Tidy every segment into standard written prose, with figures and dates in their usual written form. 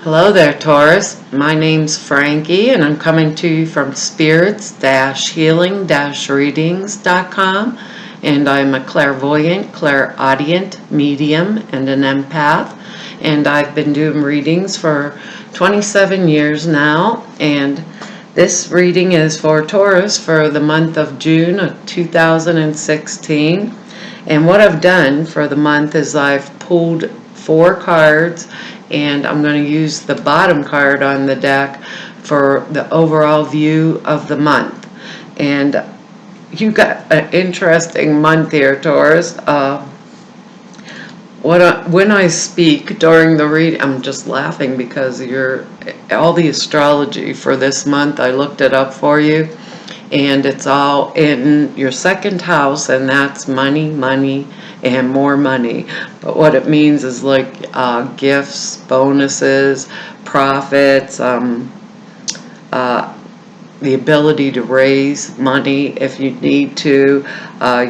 Hello there, Taurus. My name's Frankie, and I'm coming to you from spirits-healing-readings.com, and I'm a clairvoyant, clairaudient, medium, and an empath, and I've been doing readings for 27 years now, and this reading is for Taurus for the month of June of 2016, and what I've done for the month is I've pulled 4 cards, and I'm going to use the bottom card on the deck for the overall view of the month. And you got an interesting month here, Taurus. When I speak during the reading, I'm just laughing because all the astrology for this month, I looked it up for you, and it's all in your second house, and that's money, and more money. But what it means is like gifts, bonuses, profits, the ability to raise money if you need to,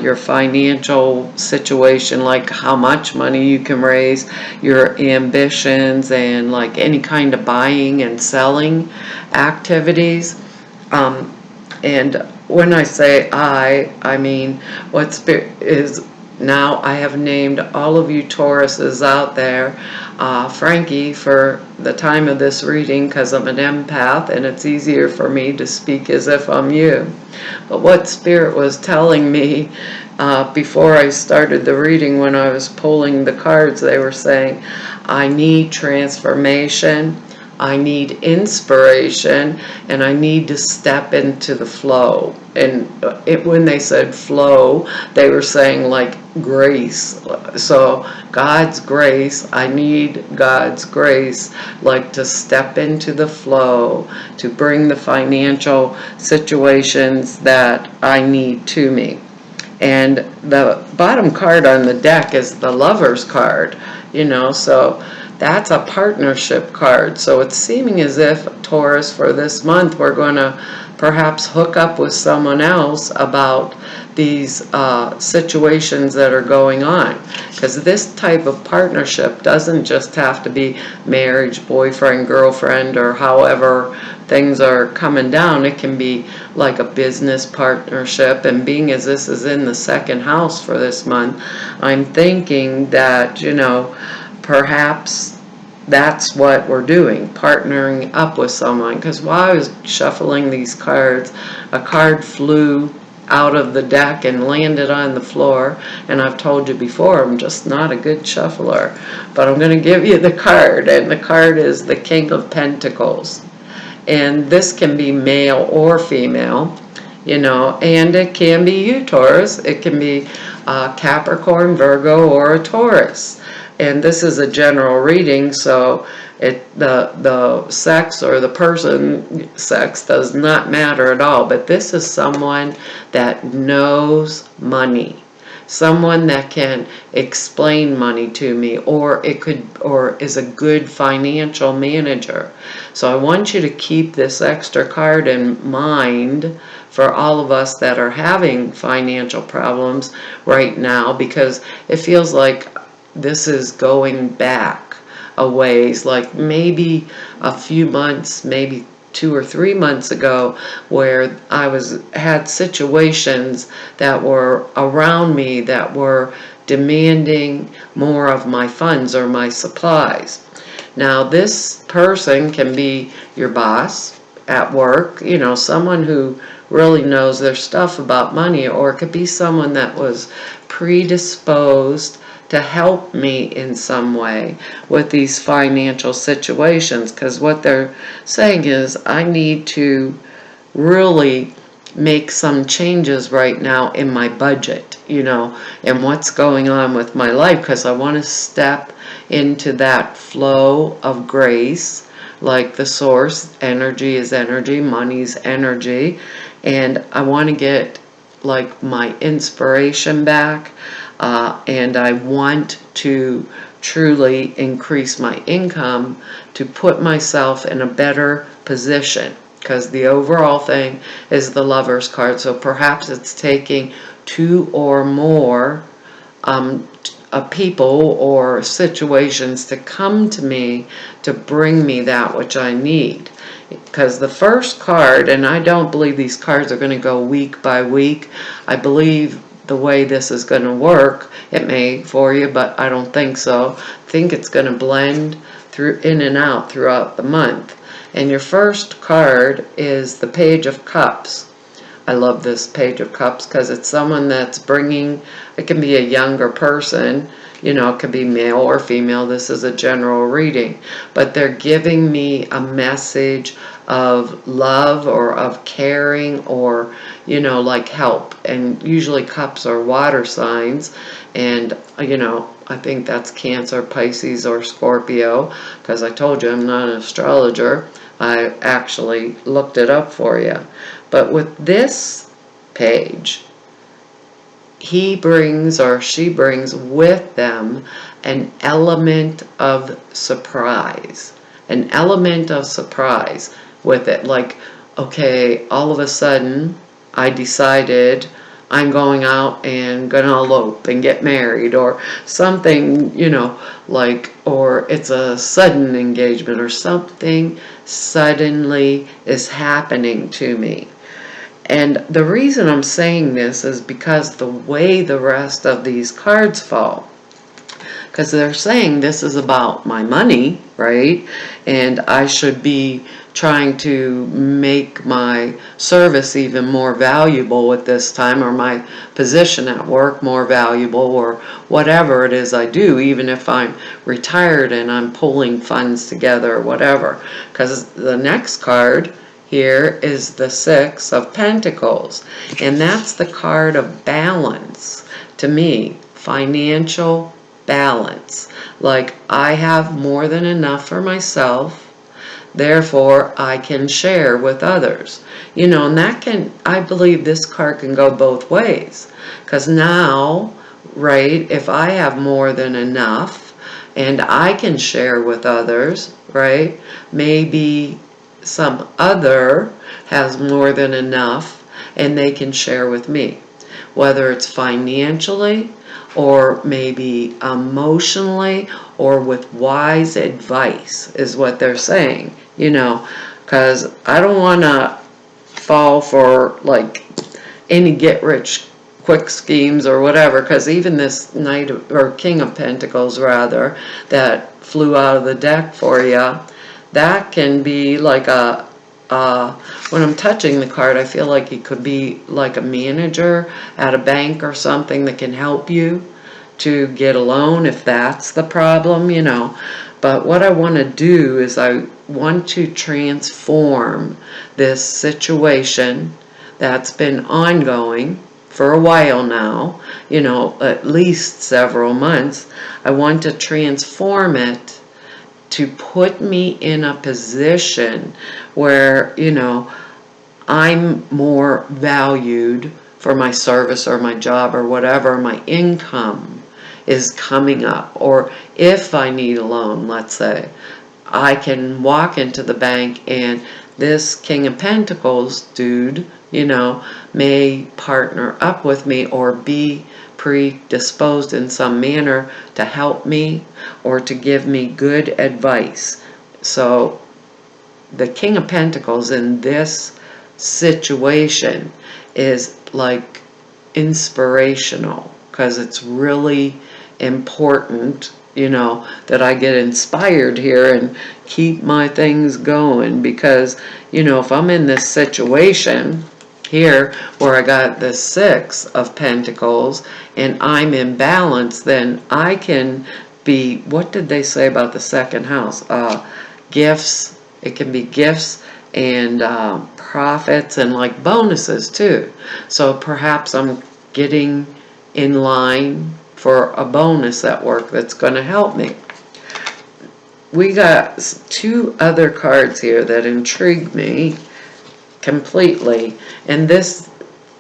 your financial situation, like how much money you can raise, your ambitions, and like any kind of buying and selling activities. And when I say I mean what spirit is. Now I have named all of you Tauruses out there Frankie for the time of this reading, because I'm an empath and it's easier for me to speak as if I'm you. But what Spirit was telling me before I started the reading, when I was pulling the cards, they were saying, I need transformation, I need inspiration, and I need to step into the flow. And when they said flow, they were saying like grace. So God's grace, I need God's grace, like to step into the flow, to bring the financial situations that I need to me. And the bottom card on the deck is the Lover's card, so that's a partnership card. So it's seeming as if, Taurus, for this month, we're going to perhaps hook up with someone else about these situations that are going on. Because this type of partnership doesn't just have to be marriage, boyfriend, girlfriend, or however things are coming down. It can be like a business partnership. And being as this is in the second house for this month, I'm thinking that, perhaps that's what we're doing, partnering up with someone. Because while I was shuffling these cards, a card flew out of the deck and landed on the floor. And I've told you before, I'm just not a good shuffler. But I'm going to give you the card, and the card is the King of Pentacles. And this can be male or female, and it can be you, Taurus. It can be Capricorn, Virgo, or a Taurus. And this is a general reading, so the sex or the person sex does not matter at all. But this is someone that knows money, someone that can explain money to me, or is a good financial manager. So I want you to keep this extra card in mind for all of us that are having financial problems right now, because it feels like this is going back a ways, like maybe a few months, maybe 2 or 3 months ago, where I had situations that were around me that were demanding more of my funds or my supplies. Now this person can be your boss at work, someone who really knows their stuff about money, or it could be someone that was predisposed to help me in some way with these financial situations. Because what they're saying is, I need to really make some changes right now in my budget, and what's going on with my life, because I want to step into that flow of grace, like the source energy is energy, money's energy, and I want to get like my inspiration back. And I want to truly increase my income to put myself in a better position, because the overall thing is the Lover's card. So perhaps it's taking 2 or more people or situations to come to me to bring me that which I need. Because the first card, and I don't believe these cards are going to go week by week. I believe the way this is going to work, it may for you, but I don't think so. I think it's going to blend through in and out throughout the month. And your first card is the Page of Cups. I love this Page of Cups because it's someone that's bringing, it can be a younger person, you know, it could be male or female. This is a general reading, but they're giving me a message of love or of caring or, you know, like help. And usually cups are water signs, and, you know, I think that's Cancer, Pisces, or Scorpio, because I told you I'm not an astrologer. I actually looked it up for you. But with this page, he brings or she brings with them an element of surprise. An element of surprise with it. Like, okay, all of a sudden, I decided I'm going out and gonna elope and get married or something, you know, like, or it's a sudden engagement or something suddenly is happening to me. And the reason I'm saying this is because the way the rest of these cards fall. Because they're saying this is about my money, right? And I should be trying to make my service even more valuable at this time, or my position at work more valuable, or whatever it is I do, even if I'm retired and I'm pulling funds together or whatever. Because the next card here is the Six of Pentacles, and that's the card of balance to me, financial balance. Like, I have more than enough for myself, therefore I can share with others. You know, and that can, I believe this card can go both ways. Because now, right, if I have more than enough and I can share with others, right, maybe some other has more than enough and they can share with me, whether it's financially or maybe emotionally or with wise advice is what they're saying, you know, because I don't want to fall for like any get rich quick schemes or whatever, because even this Knight of, or King of Pentacles rather, that flew out of the deck for you, that can be like a, when I'm touching the card, I feel like it could be like a manager at a bank or something that can help you to get a loan if that's the problem, you know. But what I want to do is I want to transform this situation that's been ongoing for a while now, you know, at least several months. I want to transform it to put me in a position where, you know, I'm more valued for my service or my job or whatever, my income is coming up. Or if I need a loan, let's say, I can walk into the bank and this King of Pentacles dude, you know, may partner up with me or be predisposed in some manner to help me or to give me good advice. So the King of Pentacles in this situation is like inspirational, because it's really important, you know, that I get inspired here and keep my things going. Because, you know, if I'm in this situation here where I got the Six of Pentacles and I'm in balance, then I can be, what did they say about the second house? Gifts. It can be gifts and profits and like bonuses too. So perhaps I'm getting in line for a bonus at work that's going to help me. We got two other cards here that intrigue me completely, and this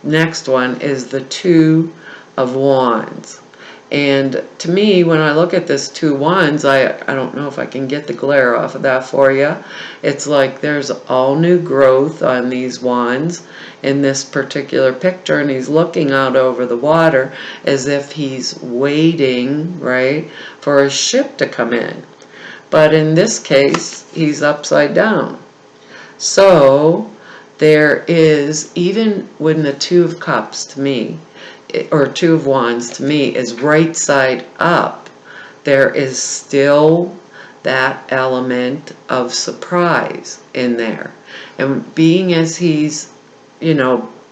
next one is the Two of Wands. And to me, when I look at this two wands, I don't know if I can get the glare off of that for you. It's like there's all new growth on these wands in this particular picture, and he's looking out over the water as if he's waiting, right, for a ship to come in. But in this case, he's upside down. So there is, even when the Two of Cups to me, or Two of Wands to me, is right side up, there is still that element of surprise in there. And being as he's,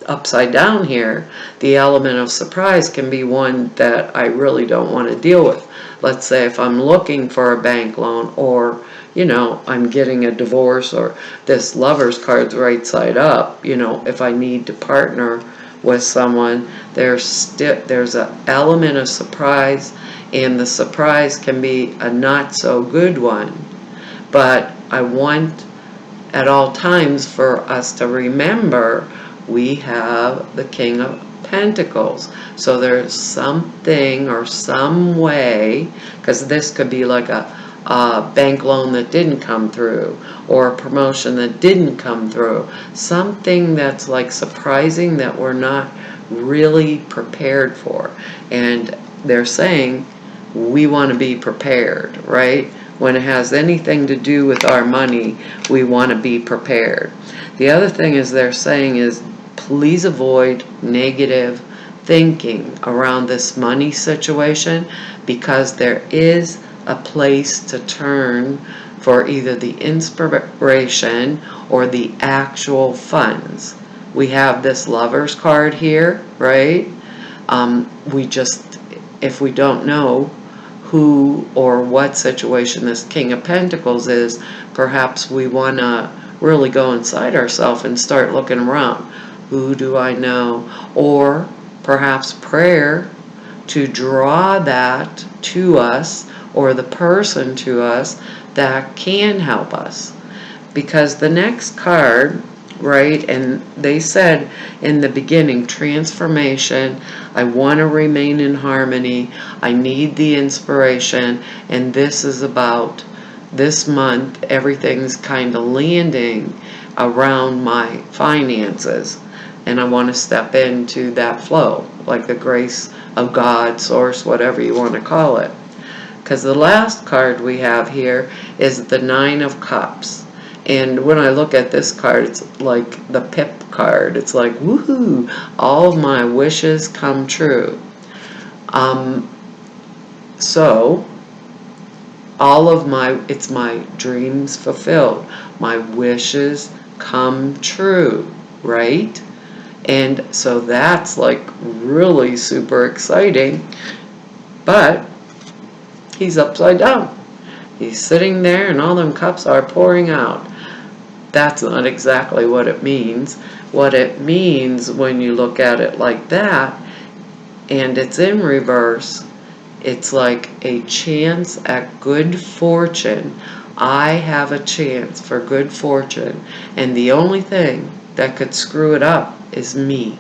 upside down here, the element of surprise can be one that I really don't want to deal with. Let's say if I'm looking for a bank loan, or I'm getting a divorce, or this Lover's card's right side up, if I need to partner with someone, there's an element of surprise, and the surprise can be a not so good one. But I want at all times for us to remember we have the King of Pentacles. So there's something or some way, because this could be like a bank loan that didn't come through, or a promotion that didn't come through, something that's like surprising that we're not really prepared for. And they're saying we want to be prepared, right? When it has anything to do with our money, we want to be prepared. The other thing is they're saying is please avoid negative thinking around this money situation, because there is a place to turn for either the inspiration or the actual funds. We have this Lover's card here, right? If we don't know who or what situation this King of Pentacles is, perhaps we want to really go inside ourselves and start looking around. Who do I know? Or perhaps prayer to draw that to us, or the person to us that can help us. Because the next card, right, and they said in the beginning, transformation, I want to remain in harmony, I need the inspiration, and this is about this month, everything's kind of landing around my finances, and I want to step into that flow, like the grace of God, source, whatever you want to call it. Because the last card we have here is the Nine of Cups. And when I look at this card, it's like the pip card. It's like, woohoo, all of my wishes come true. So, it's my dreams fulfilled. My wishes come true, right? And so that's like really super exciting. But he's upside down. He's sitting there and all them cups are pouring out. That's not exactly what it means. What it means when you look at it like that, and it's in reverse, it's like a chance at good fortune. I have a chance for good fortune, and the only thing that could screw it up is me.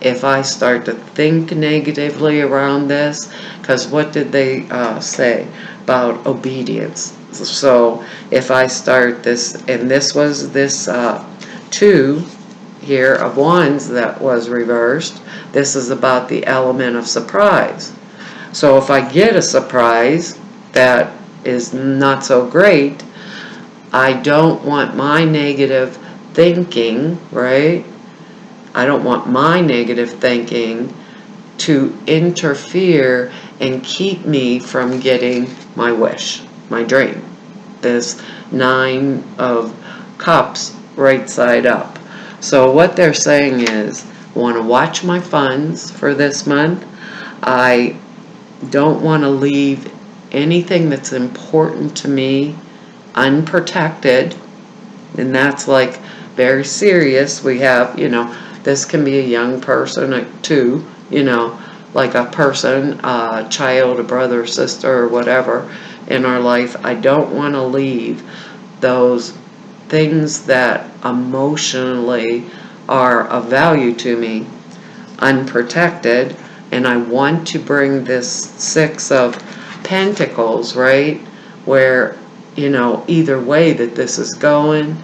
If I start to think negatively around this, because what did they say about obedience? So if I start this, and this was this two here of wands that was reversed, this is about the element of surprise. So if I get a surprise that is not so great, I don't want my negative thinking, right? I don't want my negative thinking to interfere and keep me from getting my wish, my dream. This Nine of Cups right side up. So what they're saying is, I want to watch my funds for this month. I don't want to leave anything that's important to me unprotected. And that's like very serious. We have, this can be a young person too, like a person, a child, a brother, or sister, or whatever in our life. I don't want to leave those things that emotionally are of value to me unprotected. and I want to bring this Six of Pentacles, right? Where, either way that this is going,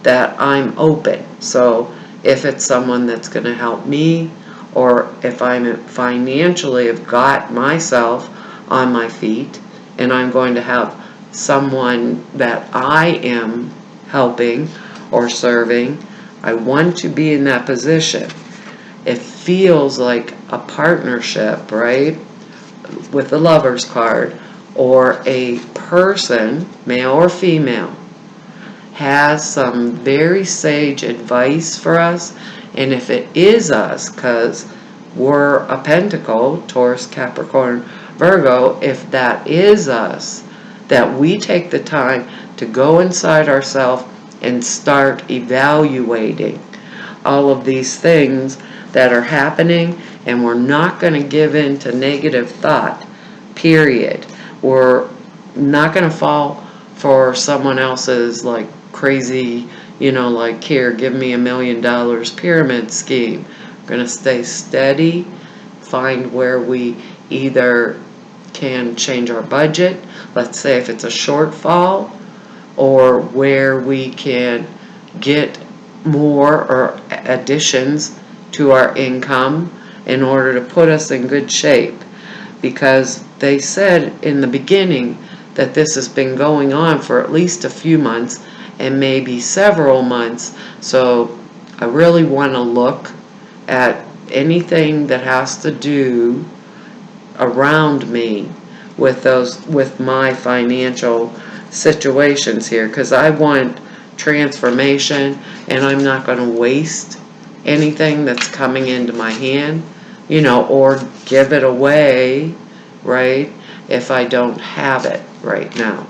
that I'm open. So if it's someone that's going to help me, or if I'm financially have got myself on my feet and I'm going to have someone that I am helping or serving, I want to be in that position. It feels like a partnership, right? With the Lover's card, or a person, male or female, has some very sage advice for us. And if it is us, because we're a pentacle, Taurus, Capricorn, Virgo, if that is us, that we take the time to go inside ourselves and start evaluating all of these things that are happening, and we're not going to give in to negative thought, period. We're not going to fall for someone else's like crazy, like, here, give me $1 million pyramid scheme. We're going to stay steady, find where we either can change our budget, let's say if it's a shortfall, or where we can get more or additions to our income in order to put us in good shape. Because they said in the beginning that this has been going on for at least a few months and maybe several months. So I really want to look at anything that has to do around me with my financial situations here, because I want transformation, and I'm not going to waste anything that's coming into my hand, or give it away, right, if I don't have it right now.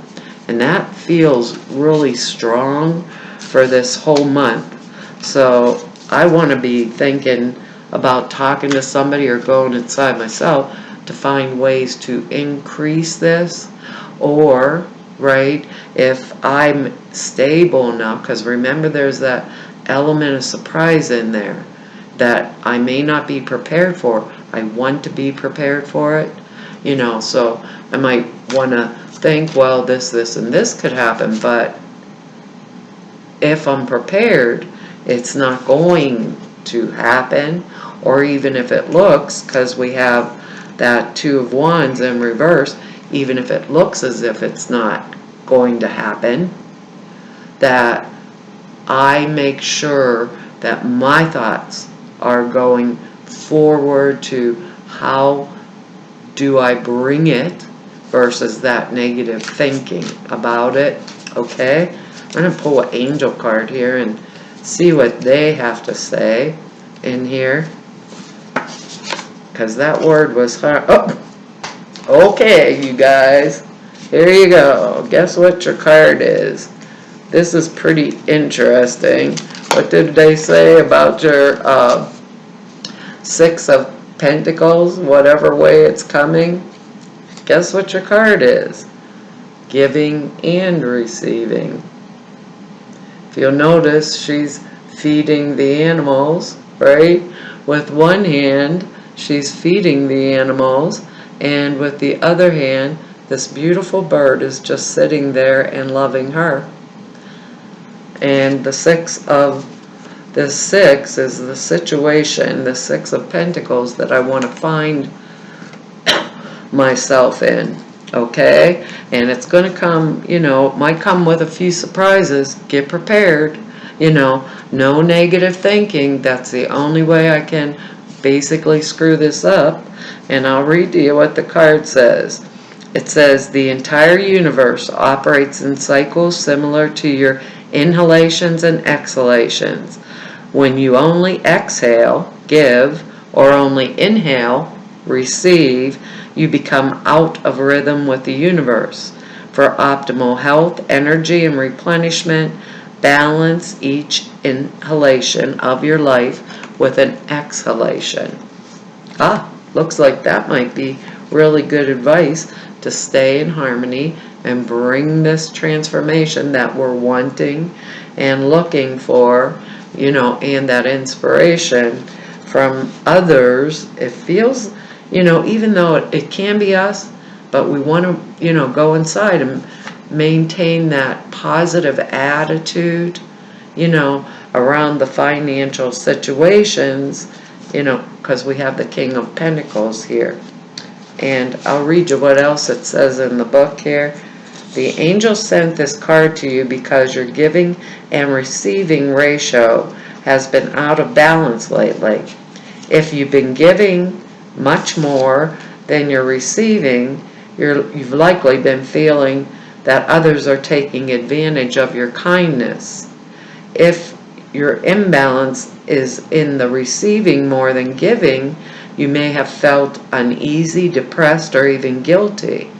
And that feels really strong for this whole month. So I want to be thinking about talking to somebody or going inside myself to find ways to increase this, or, right, if I'm stable enough, because remember there's that element of surprise in there that I may not be prepared for. I want to be prepared for it, so I might want to think, well, this, and this could happen, but if I'm prepared, it's not going to happen. Or even if it looks, because we have that Two of Wands in reverse, even if it looks as if it's not going to happen, that I make sure that my thoughts are going forward to how do I bring it versus that negative thinking about it. Okay, I'm going to pull an angel card here and see what they have to say in here, because that word was hard. Oh, okay, you guys, here you go. Guess what your card is? This is pretty interesting. What did they say about your Six of Pentacles, whatever way it's coming? Guess what your card is? Giving and receiving. If you'll notice, she's feeding the animals, right? With one hand, she's feeding the animals, and with the other hand, this beautiful bird is just sitting there and loving her. And the Six is the situation, the Six of Pentacles that I want to find myself in, okay? And it's going to come, might come with a few surprises. Get prepared, no negative thinking. That's the only way I can basically screw this up. And I'll read to you what the card says. It says, the entire universe operates in cycles similar to your inhalations and exhalations. When you only exhale, give, or only inhale, receive, you become out of rhythm with the universe. For optimal health, energy, and replenishment, balance each inhalation of your life with an exhalation. Looks like that might be really good advice to stay in harmony and bring this transformation that we're wanting and looking for, and that inspiration from others. It feels, even though it can be us, but we want to, go inside and maintain that positive attitude, around the financial situations, because we have the King of Pentacles here. And I'll read you what else it says in the book here. The angel sent this card to you because your giving and receiving ratio has been out of balance lately. If you've been giving much more than you're receiving, you've likely been feeling that others are taking advantage of your kindness. If your imbalance is in the receiving more than giving, you may have felt uneasy, depressed, or even guilty.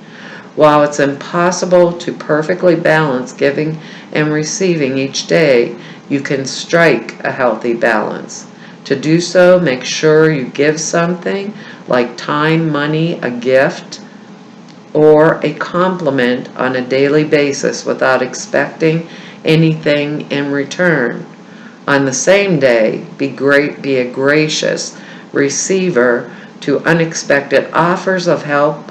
While it's impossible to perfectly balance giving and receiving each day, you can strike a healthy balance. To do so, make sure you give something like time, money, a gift, or a compliment on a daily basis without expecting anything in return. On the same day, be a gracious receiver to unexpected offers of help,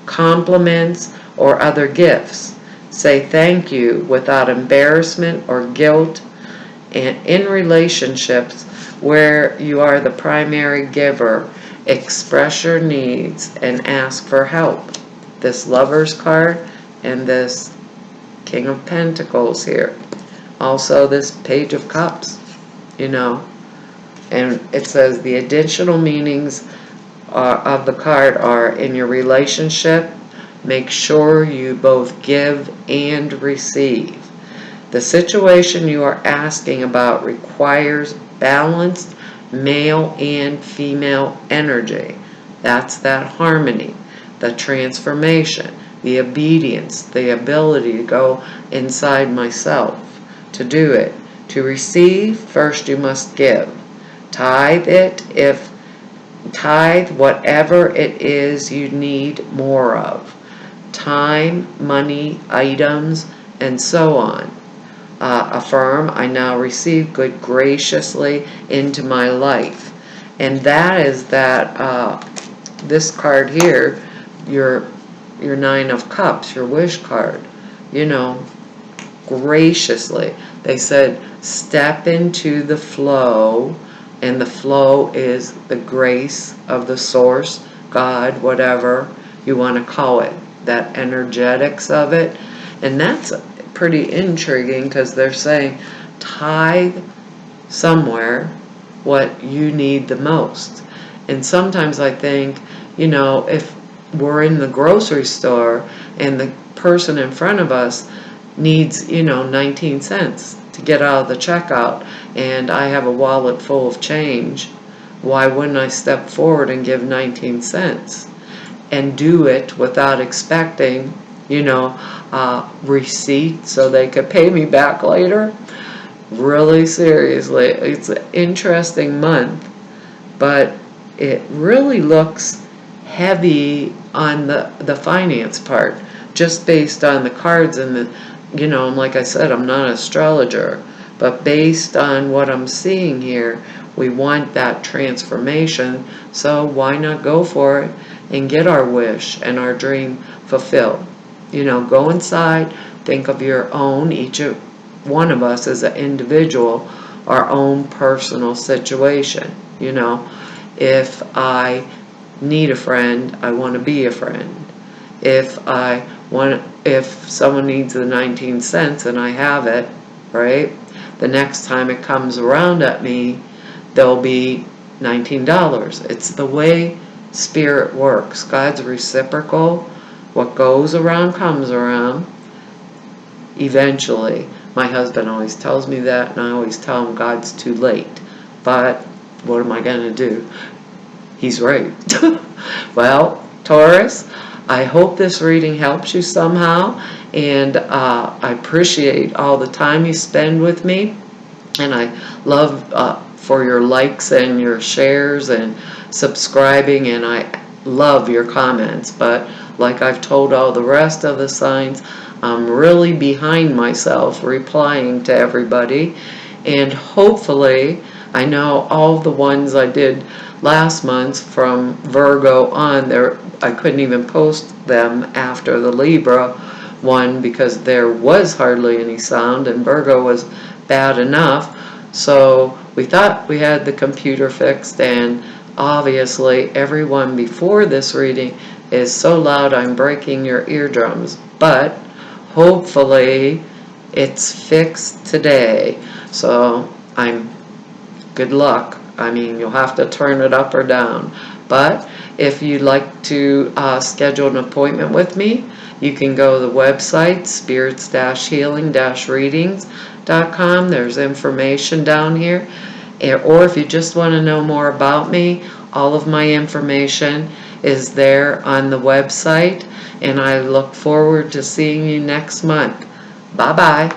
compliments, or other gifts. Say thank you without embarrassment or guilt. And in relationships where you are the primary giver, express your needs and ask for help. This Lover's card and this King of Pentacles here. Also this Page of Cups, and it says the additional meanings of the card are: in your relationship, make sure you both give and receive. The situation you are asking about requires balanced male and female energy. That's that harmony, the transformation, the obedience, the ability to go inside myself to do it. To receive, first you must give. Tithe whatever it is you need more of. Time, money, items, and so on. Affirm, I now receive good graciously into my life. And that is this card here, your Nine of Cups, your wish card, graciously. They said step into the flow, and the flow is the grace of the source, God, whatever you want to call it, that energetics of it. And that's pretty intriguing because they're saying tithe somewhere what you need the most. And sometimes I think, if we're in the grocery store and the person in front of us needs, 19 cents to get out of the checkout, and I have a wallet full of change, why wouldn't I step forward and give 19 cents and do it without expecting, receipt so they could pay me back later? Really, seriously, it's an interesting month, but it really looks heavy on the finance part, just based on the cards and like I said, I'm not an astrologer, but based on what I'm seeing here, we want that transformation, so why not go for it and get our wish and our dream fulfilled? Go inside, think of your own, each one of us as an individual, our own personal situation. If I need a friend, I want to be a friend. If someone needs the 19 cents and I have it, right? The next time it comes around at me, there'll be $19. It's the way spirit works. God's reciprocal. What goes around comes around. Eventually. My husband always tells me that, and I always tell him God's too late. But what am I going to do? He's right. Well, Taurus, I hope this reading helps you somehow, and I appreciate all the time you spend with me, and I love for your likes and your shares and subscribing, and I love your comments. But like I've told all the rest of the signs, I'm really behind myself replying to everybody, and hopefully I know all the ones I did last month from Virgo on there, I couldn't even post them after the Libra one because there was hardly any sound and Virgo was bad enough. So we thought we had the computer fixed, and obviously everyone before this reading is so loud I'm breaking your eardrums. But hopefully it's fixed today. So good luck. I mean, you'll have to turn it up or down. But if you'd like to schedule an appointment with me, you can go to the website, spirits-healing-readings.com. There's information down here. Or if you just want to know more about me, all of my information is there on the website. And I look forward to seeing you next month. Bye-bye.